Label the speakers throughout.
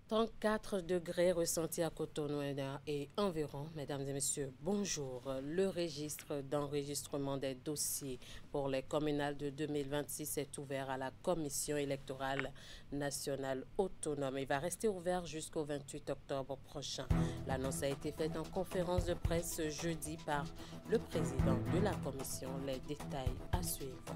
Speaker 1: 34 degrés ressentis à Cotonou et environ. Mesdames et messieurs, bonjour. Le registre d'enregistrement des dossiers pour les communales de 2026 est ouvert à la Commission électorale nationale autonome. Il va rester ouvert jusqu'au 28 octobre prochain. L'annonce a été faite en conférence de presse ce jeudi par le président de la commission. Les détails à suivre.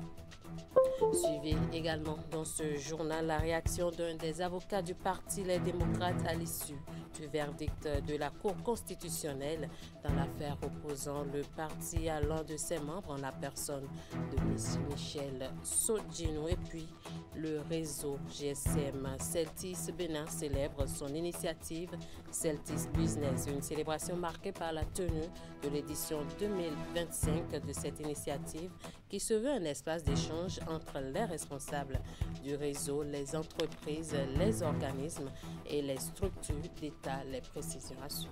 Speaker 1: Suivez également dans ce journal la réaction d'un des avocats du parti Les Démocrates à l'issue du verdict de la Cour constitutionnelle dans l'affaire opposant le parti à l'un de ses membres en la personne de M. Michel Sodjinou. Et puis le réseau GSM Celtis Bénin célèbre son initiative Celtis Business, une célébration marquée par la tenue de l'édition 2025 de cette initiative qui se veut un espace d'échange entre les responsables du réseau, les entreprises, les organismes et les structures d'État. Les précisions à suivre.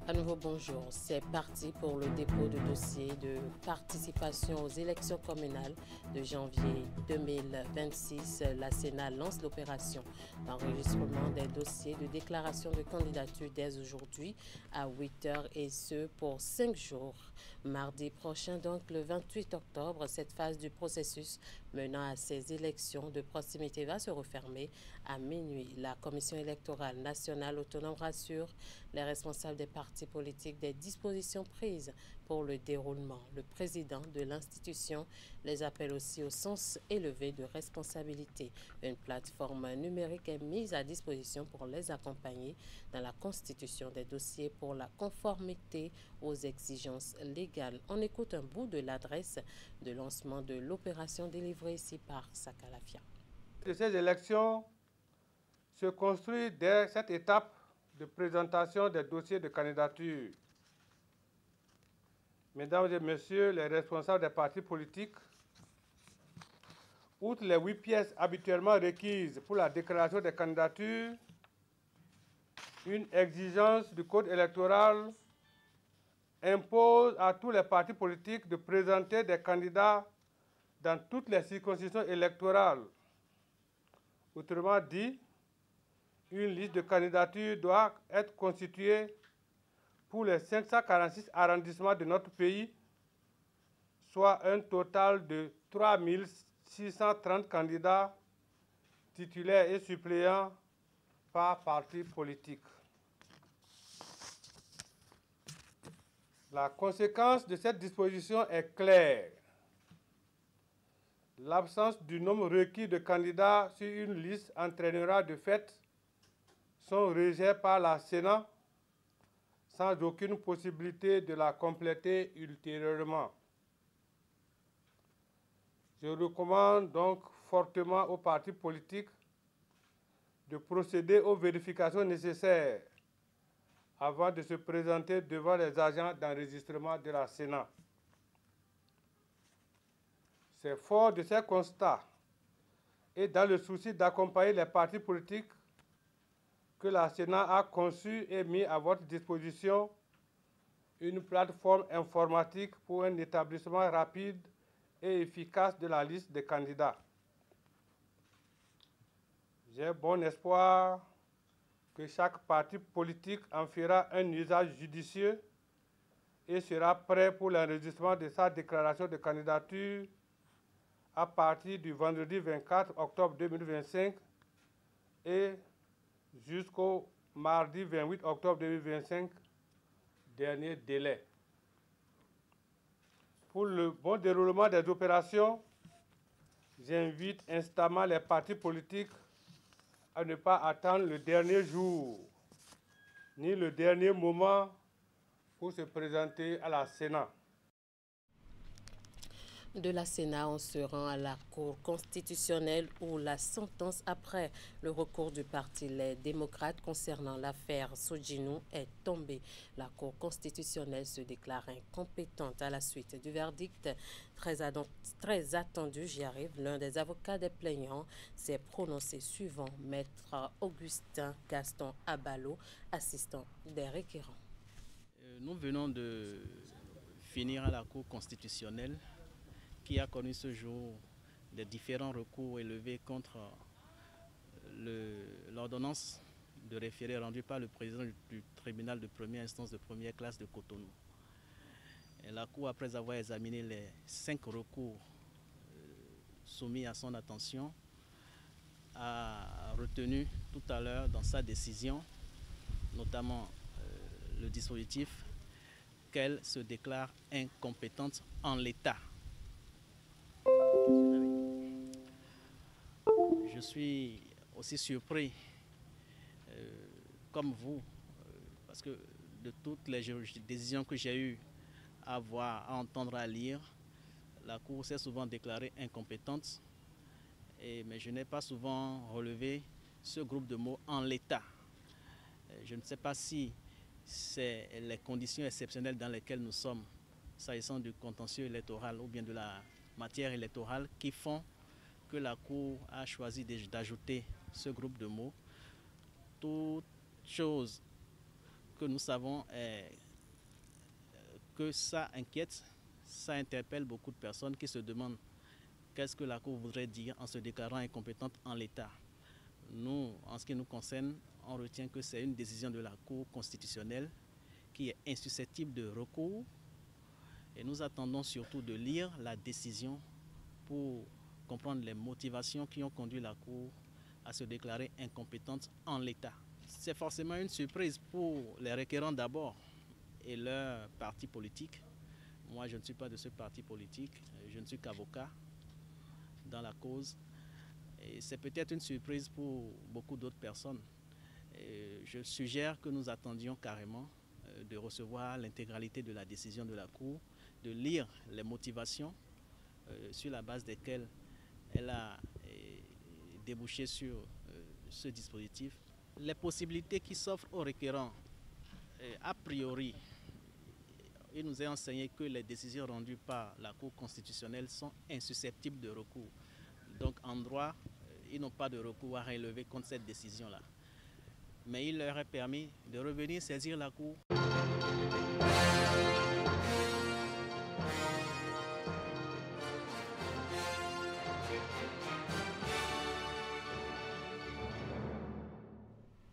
Speaker 1: À nouveau, bonjour. C'est parti pour le dépôt de dossier de participation aux élections communales de janvier 2026. La Sénat lance l'opération d'enregistrement des dossiers de déclaration de candidature dès aujourd'hui à 8 h et ce pour 5 jours. Mardi prochain, donc le 28 octobre, cette phase du processus menant à ces élections de proximité va se refermer à minuit. La Commission électorale nationale autonome rassure les responsables des partis politiques des dispositions prises pour le déroulement. Le président de l'institution les appelle aussi au sens élevé de responsabilité. Une plateforme numérique est mise à disposition pour les accompagner dans la constitution des dossiers pour la conformité aux exigences légales. On écoute un bout de l'adresse de lancement de l'opération délivrée ici par Sakalafia.
Speaker 2: Ces élections se construisent dès cette étape de présentation des dossiers de candidature. Mesdames et messieurs les responsables des partis politiques, outre les 8 pièces habituellement requises pour la déclaration des candidatures, une exigence du code électoral impose à tous les partis politiques de présenter des candidats dans toutes les circonscriptions électorales. Autrement dit, une liste de candidatures doit être constituée pour les 546 arrondissements de notre pays, soit un total de 3 630 candidats titulaires et suppléants par parti politique. La conséquence de cette disposition est claire. L'absence du nombre requis de candidats sur une liste entraînera de fait son rejet par la Sénat sans aucune possibilité de la compléter ultérieurement. Je recommande donc fortement aux partis politiques de procéder aux vérifications nécessaires avant de se présenter devant les agents d'enregistrement de la Sénat. C'est fort de ces constats et dans le souci d'accompagner les partis politiques que la Sénat a conçu et mis à votre disposition une plateforme informatique pour un établissement rapide et efficace de la liste des candidats. J'ai bon espoir que chaque parti politique en fera un usage judicieux et sera prêt pour l'enregistrement de sa déclaration de candidature à partir du vendredi 24 octobre 2025 et jusqu'au mardi 28 octobre 2025, dernier délai. Pour le bon déroulement des opérations, j'invite instamment les partis politiques à ne pas attendre le dernier jour ni le dernier moment pour se présenter à la Sénat.
Speaker 1: De la Sénat, on se rend à la Cour constitutionnelle où la sentence après le recours du parti Les Démocrates concernant l'affaire Sodjinou est tombée. La Cour constitutionnelle se déclare incompétente à la suite du verdict très attendu. J'y arrive. L'un des avocats des plaignants s'est prononcé suivant Maître Augustin Gaston Abalo, assistant des requérants.
Speaker 3: Nous venons de finir à la Cour constitutionnelle qui a connu ce jour des différents recours élevés contre le l'ordonnance de référé rendue par le président du tribunal de première instance de première classe de Cotonou. Et la Cour, après avoir examiné les 5 recours soumis à son attention, a retenu tout à l'heure dans sa décision, notamment le dispositif, qu'elle se déclare incompétente en l'état. Je suis aussi surpris, comme vous, parce que de toutes les décisions que j'ai eues à voir, à entendre, à lire, la Cour s'est souvent déclarée incompétente, mais je n'ai pas souvent relevé ce groupe de mots en l'état. Je ne sais pas si c'est les conditions exceptionnelles dans lesquelles nous sommes, s'agissant du contentieux électoral ou bien de la matière électorale, qui font que la Cour a choisi d'ajouter ce groupe de mots. Toute chose que nous savons est que ça inquiète, ça interpelle beaucoup de personnes qui se demandent qu'est-ce que la Cour voudrait dire en se déclarant incompétente en l'état. Nous, en ce qui nous concerne, on retient que c'est une décision de la Cour constitutionnelle qui est insusceptible de recours, et nous attendons surtout de lire la décision pour comprendre les motivations qui ont conduit la Cour à se déclarer incompétente en l'état. C'est forcément une surprise pour les requérants d'abord et leur parti politique. Moi, je ne suis pas de ce parti politique, je ne suis qu'avocat dans la cause. Et c'est peut-être une surprise pour beaucoup d'autres personnes. Et je suggère que nous attendions carrément de recevoir l'intégralité de la décision de la Cour, de lire les motivations sur la base desquelles elle a débouché sur ce dispositif. Les possibilités qui s'offrent aux requérants, a priori, il nous est enseigné que les décisions rendues par la Cour constitutionnelle sont insusceptibles de recours. Donc en droit, ils n'ont pas de recours à relever contre cette décision-là. Mais il leur est permis de revenir saisir la Cour.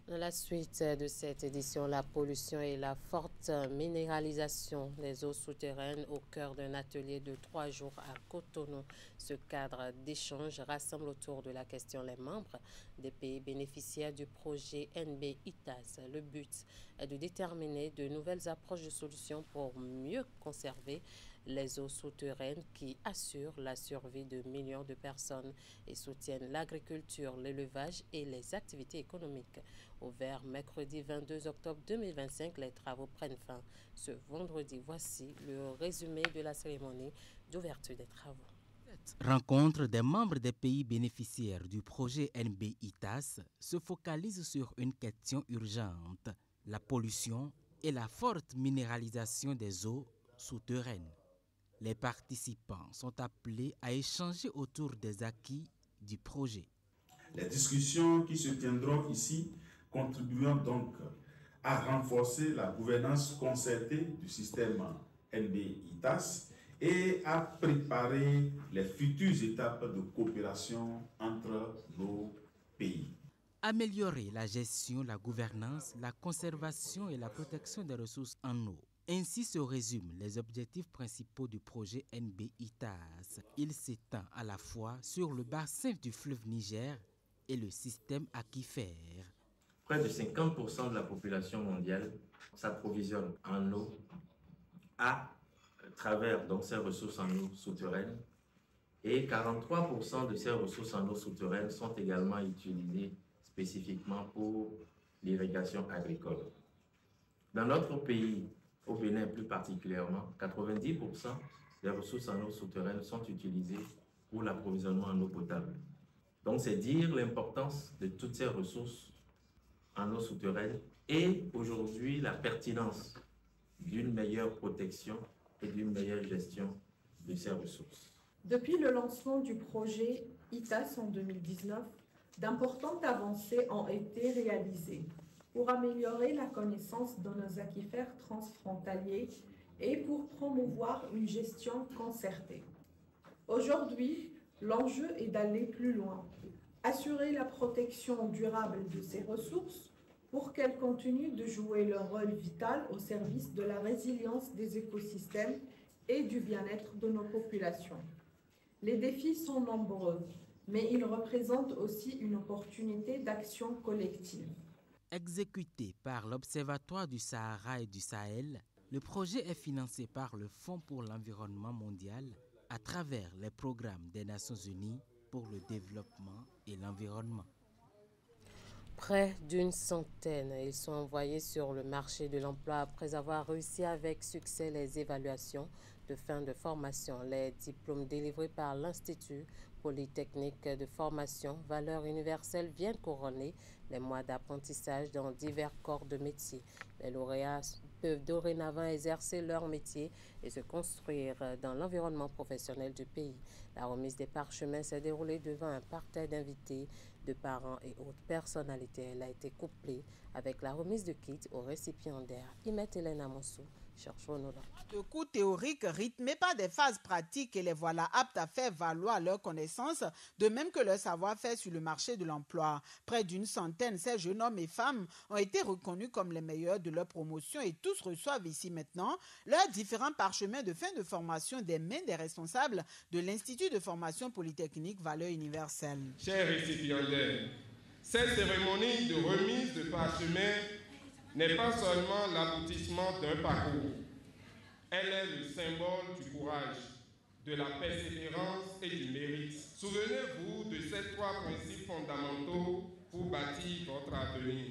Speaker 1: Dans la suite de cette édition, la pollution et la forte minéralisation des eaux souterraines au cœur d'un atelier de 3 jours à Cotonou. Ce cadre d'échange rassemble autour de la question les membres des pays bénéficiaires du projet NB-ITAS. Le but est de déterminer de nouvelles approches de solutions pour mieux conserver les eaux souterraines qui assurent la survie de millions de personnes et soutiennent l'agriculture, l'élevage et les activités économiques. Ouvert mercredi 22 octobre 2025, les travaux prennent fin ce vendredi. Voici le résumé de la cérémonie d'ouverture des travaux.
Speaker 4: Cette rencontre des membres des pays bénéficiaires du projet NB-ITAS se focalise sur une question urgente, la pollution et la forte minéralisation des eaux souterraines. Les participants sont appelés à échanger autour des acquis du projet.
Speaker 5: Les discussions qui se tiendront ici contribueront donc à renforcer la gouvernance concertée du système NB-ITAS et à préparer les futures étapes de coopération entre nos pays.
Speaker 4: Améliorer la gestion, la gouvernance, la conservation et la protection des ressources en eau. Ainsi se résument les objectifs principaux du projet NB-ITAS. Il s'étend à la fois sur le bassin du fleuve Niger et le système aquifère.
Speaker 6: Près de 50% de la population mondiale s'approvisionne en eau à travers donc ces ressources en eau souterraines, et 43% de ces ressources en eau souterraines sont également utilisées spécifiquement pour l'irrigation agricole. Dans notre pays, au Bénin plus particulièrement, 90% des ressources en eau souterraines sont utilisées pour l'approvisionnement en eau potable. Donc c'est dire l'importance de toutes ces ressources en eau souterraine et aujourd'hui la pertinence d'une meilleure protection et d'une meilleure gestion de ces ressources.
Speaker 7: Depuis le lancement du projet ITAS en 2019, d'importantes avancées ont été réalisées pour améliorer la connaissance de nos aquifères transfrontaliers et pour promouvoir une gestion concertée. Aujourd'hui, l'enjeu est d'aller plus loin, assurer la protection durable de ces ressources pour qu'elles continuent de jouer leur rôle vital au service de la résilience des écosystèmes et du bien-être de nos populations. Les défis sont nombreux, mais ils représentent aussi une opportunité d'action collective.
Speaker 4: Exécuté par l'Observatoire du Sahara et du Sahel, le projet est financé par le Fonds pour l'environnement mondial à travers les programmes des Nations Unies pour le développement et l'environnement.
Speaker 1: Près d'une centaine, ils sont envoyés sur le marché de l'emploi après avoir réussi avec succès les évaluations de fin de formation. Les diplômes délivrés par l'Institut polytechnique de formation Valeurs universelles viennent couronner les mois d'apprentissage dans divers corps de métier. Les lauréats peuvent dorénavant exercer leur métier et se construire dans l'environnement professionnel du pays. La remise des parchemins s'est déroulée devant un parterre d'invités, de parents et autres personnalités. Elle a été couplée avec la remise de kits aux récipiendaires. Imet Hélène Moussou cherche nos noms.
Speaker 8: De cours théoriques rythmés par des phases pratiques et les voilà aptes à faire valoir leurs connaissances, de même que leur savoir-faire sur le marché de l'emploi. Près d'une centaine, ces jeunes hommes et femmes ont été reconnus comme les meilleurs de leur promotion et tous reçoivent ici maintenant leurs différents parchemins de fin de formation des mains des responsables de l'Institut de formation polytechnique Valeurs universelles.
Speaker 9: Chers récipiendaires, cette cérémonie de remise de parchemin n'est pas seulement l'aboutissement d'un parcours. Elle est le symbole du courage, de la persévérance et du mérite. Souvenez-vous de ces trois principes fondamentaux pour bâtir votre avenir.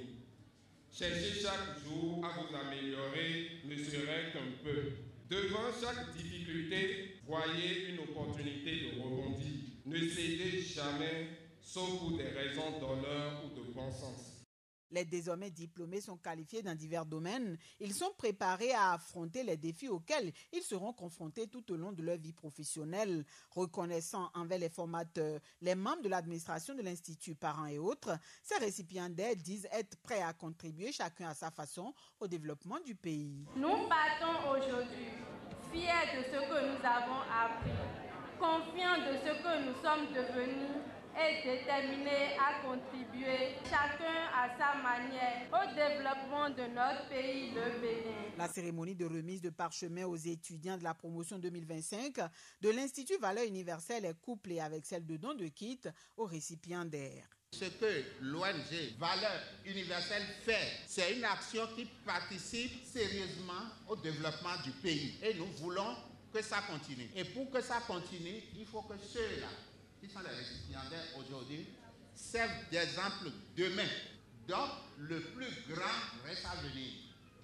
Speaker 9: Cherchez chaque jour à vous améliorer, ne serait qu'un peu. Devant chaque difficulté, voyez une opportunité de rebondir. Ne cédez jamais, sauf pour des raisons d'honneur ou de bon sens.
Speaker 8: Les désormais diplômés sont qualifiés dans divers domaines. Ils sont préparés à affronter les défis auxquels ils seront confrontés tout au long de leur vie professionnelle. Reconnaissant envers les formateurs, les membres de l'administration de l'Institut, parents et autres, ces récipiendaires disent être prêts à contribuer chacun à sa façon au développement du pays.
Speaker 10: Nous partons aujourd'hui fiers de ce que nous avons appris, confiants de ce que nous sommes devenus et déterminés à contribuer chacun à sa manière au développement de notre pays, le Bénin.
Speaker 8: La cérémonie de remise de parchemin aux étudiants de la promotion 2025 de l'Institut Valeurs universelles est couplée avec celle de don de kits aux récipiendaires.
Speaker 11: Ce que l'ONG Valeurs universelles fait, c'est une action qui participe sérieusement au développement du pays. Et nous voulons que ça continue. Et pour que ça continue, il faut que ceux-là qui sont les récipiendaires aujourd'hui servent d'exemple demain. Donc, le plus grand reste à venir.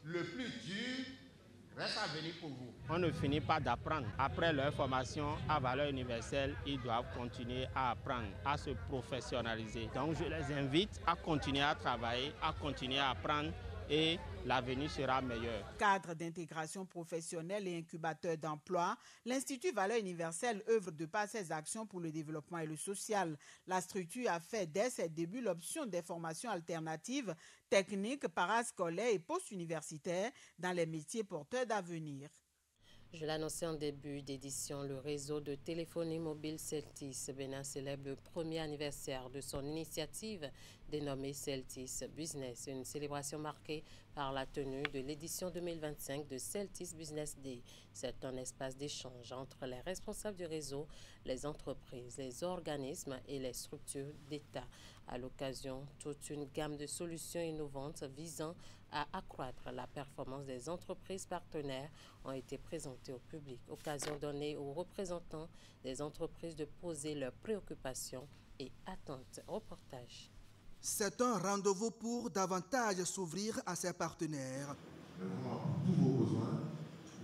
Speaker 11: Le plus dur reste à venir pour vous.
Speaker 12: On ne finit pas d'apprendre. Après leur formation à valeur universelle, ils doivent continuer à apprendre, à se professionnaliser. Donc, je les invite à continuer à travailler, à continuer à apprendre et l'avenir sera meilleur.
Speaker 8: Cadre d'intégration professionnelle et incubateur d'emploi, l'Institut Valeurs universelles œuvre de par ses actions pour le développement et le social. La structure a fait dès ses débuts l'option des formations alternatives, techniques, parascolaires et post-universitaires dans les métiers porteurs d'avenir.
Speaker 1: Je l'annonçais en début d'édition, le réseau de téléphonie mobile Celtis Bénin célèbre le premier anniversaire de son initiative dénommée Celtis Business, une célébration marquée par la tenue de l'édition 2025 de Celtis Business Day. C'est un espace d'échange entre les responsables du réseau, les entreprises, les organismes et les structures d'État. À l'occasion, toute une gamme de solutions innovantes visant à accroître la performance des entreprises partenaires ont été présentées au public. Occasion donnée aux représentants des entreprises de poser leurs préoccupations et attentes. Reportage.
Speaker 13: C'est un rendez-vous pour davantage s'ouvrir à ses partenaires.
Speaker 14: Vraiment, tous vos besoins,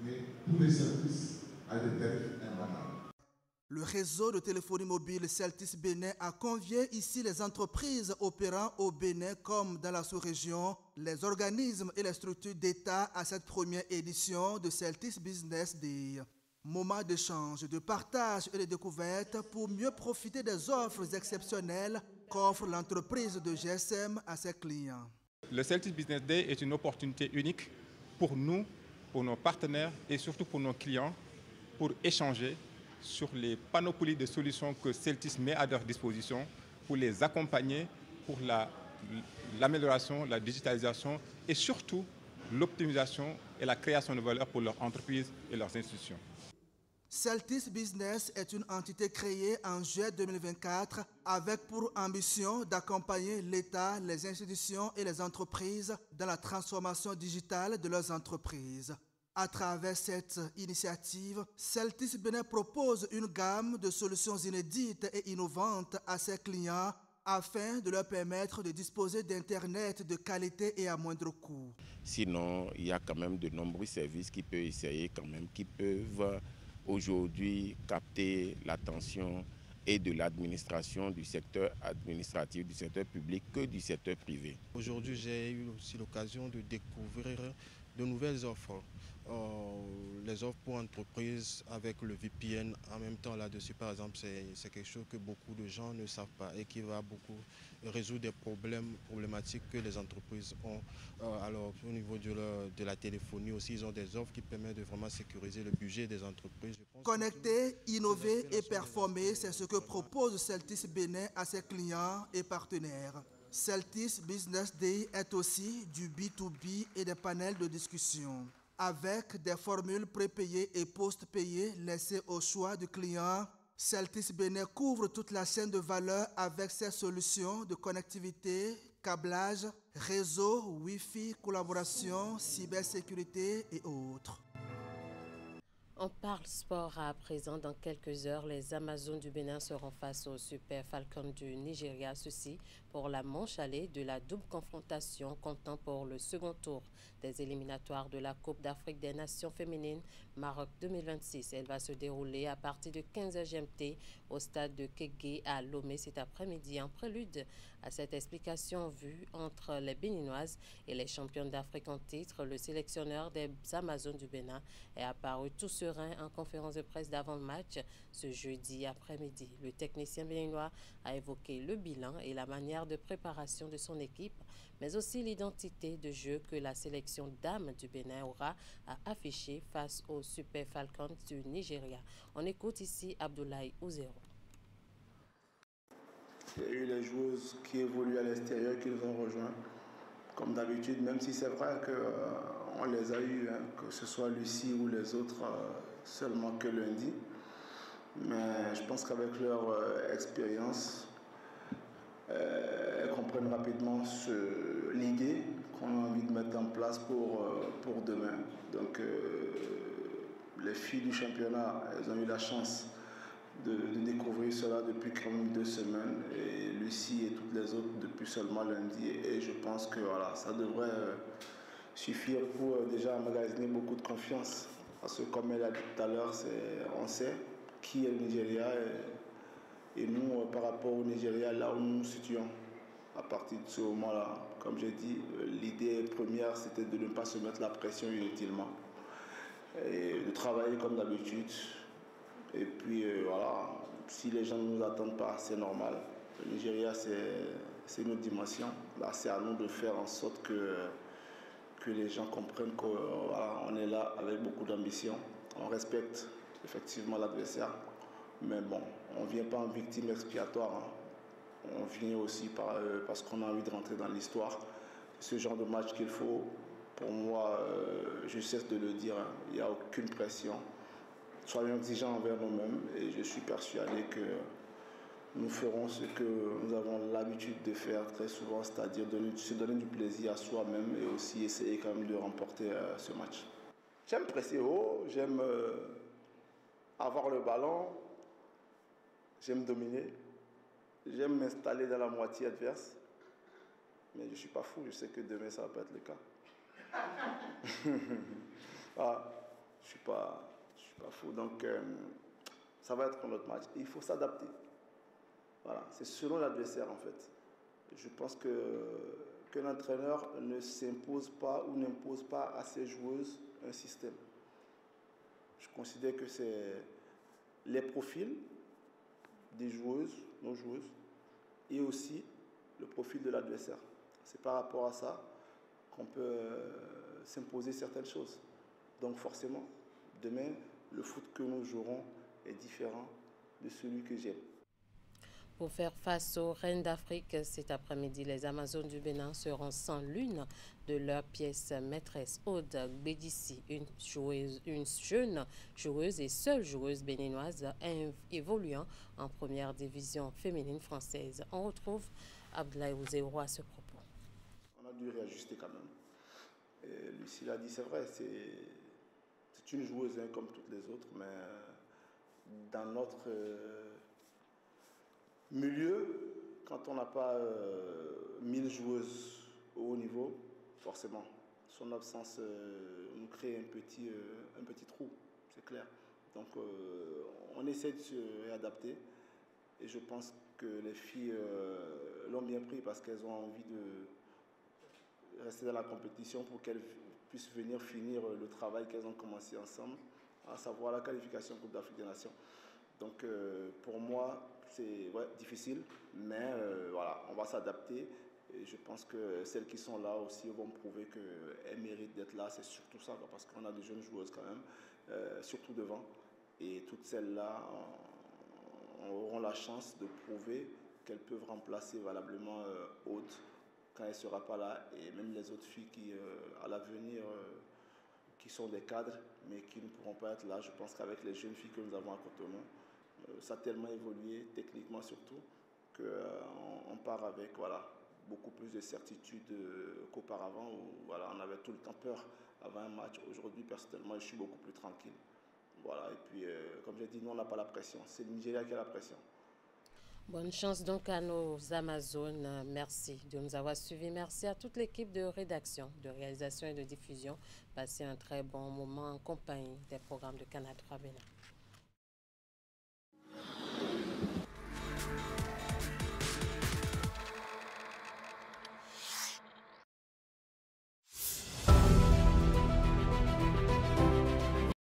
Speaker 14: mais tous les services à des tarifs imbattables.
Speaker 13: Le réseau de téléphonie mobile Celtis Bénin a convié ici les entreprises opérant au Bénin comme dans la sous-région, les organismes et les structures d'État à cette première édition de Celtis Business Day. Moment d'échange, de partage et de découverte pour mieux profiter des offres exceptionnelles qu'offre l'entreprise de GSM à ses clients.
Speaker 15: Le Celtis Business Day est une opportunité unique pour nous, pour nos partenaires et surtout pour nos clients pour échanger sur les panoplies de solutions que Celtis met à leur disposition pour les accompagner pour l'amélioration, la digitalisation et surtout l'optimisation et la création de valeur pour leurs entreprises et leurs institutions.
Speaker 13: Celtis Business est une entité créée en juillet 2024 avec pour ambition d'accompagner l'État, les institutions et les entreprises dans la transformation digitale de leurs entreprises. À travers cette initiative, Celtis Bénin propose une gamme de solutions inédites et innovantes à ses clients afin de leur permettre de disposer d'Internet de qualité et à moindre coût.
Speaker 16: Sinon, il y a quand même de nombreux services qui peuvent aujourd'hui capter l'attention et de l'administration du secteur administratif, du secteur public que du secteur privé.
Speaker 17: Aujourd'hui, j'ai eu aussi l'occasion de découvrir de nouvelles offres. Les offres pour entreprises avec le VPN en même temps là-dessus, par exemple, c'est quelque chose que beaucoup de gens ne savent pas et qui va beaucoup résoudre des problématiques que les entreprises ont. Alors au niveau de la téléphonie aussi, ils ont des offres qui permettent de vraiment sécuriser le budget des entreprises.
Speaker 13: Connecter, innover et performer, c'est ce que propose Celtis Bénin à ses clients et partenaires. Celtis Business Day est aussi du B2B et des panels de discussion. Avec des formules prépayées et post-payées laissées au choix du client, Celtis Bénin couvre toute la chaîne de valeur avec ses solutions de connectivité, câblage, réseau, Wi-Fi, collaboration, cybersécurité et autres.
Speaker 1: On parle sport à présent. Dans quelques heures, les Amazones du Bénin seront face aux Super Falcons du Nigeria. Ceci pour la manche allée de la double confrontation comptant pour le second tour des éliminatoires de la Coupe d'Afrique des Nations féminines Maroc 2026. Elle va se dérouler à partir de 15h GMT au stade de Kégué à Lomé cet après-midi. En prélude à cette explication vue entre les Béninoises et les championnes d'Afrique en titre, le sélectionneur des Amazones du Bénin est apparu tout serein en conférence de presse d'avant le match ce jeudi après-midi. Le technicien béninois a évoqué le bilan et la manière de préparation de son équipe, mais aussi l'identité de jeu que la sélection dames du Bénin aura à afficher face aux Super Falcons du Nigeria. On écoute ici Abdoulaye Ouzero.
Speaker 18: Il y a eu les joueuses qui évoluent à l'extérieur qui nous ont rejoints, comme d'habitude, même si c'est vrai qu'on les a eus, que ce soit Lucie ou les autres, seulement que lundi. Mais je pense qu'avec leur expérience, elles comprennent rapidement l'idée qu'on a envie de mettre en place pour demain. Donc les filles du championnat, elles ont eu la chance de découvrir cela depuis quand même 2 semaines, et Lucie et toutes les autres depuis seulement lundi, et je pense que voilà, ça devrait suffire pour déjà emmagasiner beaucoup de confiance, parce que comme elle a dit tout à l'heure, on sait qui est le Nigeria, et nous par rapport au Nigeria, là où nous nous situons. À partir de ce moment-là, comme j'ai dit, l'idée première c'était de ne pas se mettre la pression inutilement et de travailler comme d'habitude. Et puis voilà, si les gens ne nous attendent pas, c'est normal. Le Nigeria, c'est une autre dimension. Là, c'est à nous de faire en sorte que les gens comprennent qu'on est là avec beaucoup d'ambition. On respecte effectivement l'adversaire, mais bon, on ne vient pas en victime expiatoire. Hein. On vient aussi parce qu'on a envie de rentrer dans l'histoire. Ce genre de match qu'il faut, pour moi, je cesse de le dire, hein, il n'y a aucune pression. Soyons exigeants envers nous-mêmes, et je suis persuadé que nous ferons ce que nous avons l'habitude de faire très souvent, c'est-à-dire se donner du plaisir à soi-même et aussi essayer quand même de remporter ce match. J'aime presser haut, j'aime avoir le ballon, j'aime dominer, j'aime m'installer dans la moitié adverse, mais je ne suis pas fou, je sais que demain ça ne va pas être le cas. Je ne suis pas fou, donc ça va être un autre match. Il faut s'adapter. Voilà, c'est selon l'adversaire en fait. Je pense que l'entraîneur ne s'impose pas ou n'impose pas à ses joueuses un système. Je considère que c'est les profils des joueuses, nos joueuses, et aussi le profil de l'adversaire. C'est par rapport à ça qu'on peut s'imposer certaines choses. Donc forcément, demain, le foot que nous jouerons est différent de celui que j'aime.
Speaker 1: Pour faire face aux reines d'Afrique, cet après-midi, les Amazones du Bénin seront sans l'une de leurs pièces maîtresses. Aude Bédissi, une jeune joueuse et seule joueuse béninoise évoluant en première division féminine française. On retrouve Abdoulaye Ouzéro à ce propos.
Speaker 18: On a dû réajuster quand même. Et Lucie l'a dit, c'est vrai, c'est une joueuse comme toutes les autres, mais dans notre milieu, quand on n'a pas 1000 joueuses au haut niveau, forcément, son absence nous crée un petit trou, c'est clair. Donc on essaie de se réadapter et je pense que les filles l'ont bien pris parce qu'elles ont envie de rester dans la compétition pour qu'elles puissent venir finir le travail qu'elles ont commencé ensemble, à savoir la qualification Coupe d'Afrique des Nations. Donc pour moi, c'est difficile, mais voilà, on va s'adapter. Et je pense que celles qui sont là aussi vont prouver qu'elles méritent d'être là. C'est surtout ça, parce qu'on a des jeunes joueuses quand même, surtout devant. Et toutes celles-là auront la chance de prouver qu'elles peuvent remplacer valablement Aude quand elle ne sera pas là. Et même les autres filles qui, à l'avenir, qui sont des cadres, mais qui ne pourront pas être là. Je pense qu'avec les jeunes filles que nous avons à Cotonou, ça a tellement évolué, techniquement surtout, qu'on part avec beaucoup plus de certitude qu'auparavant, où on avait tout le temps peur avant un match. Aujourd'hui, personnellement, je suis beaucoup plus tranquille. Voilà, et puis, comme j'ai dit, nous, on n'a pas la pression. C'est le Nigeria qui a la pression.
Speaker 1: Bonne chance donc à nos Amazones. Merci de nous avoir suivis. Merci à toute l'équipe de rédaction, de réalisation et de diffusion. Passez un très bon moment en compagnie des programmes de Canal 3 Bénin.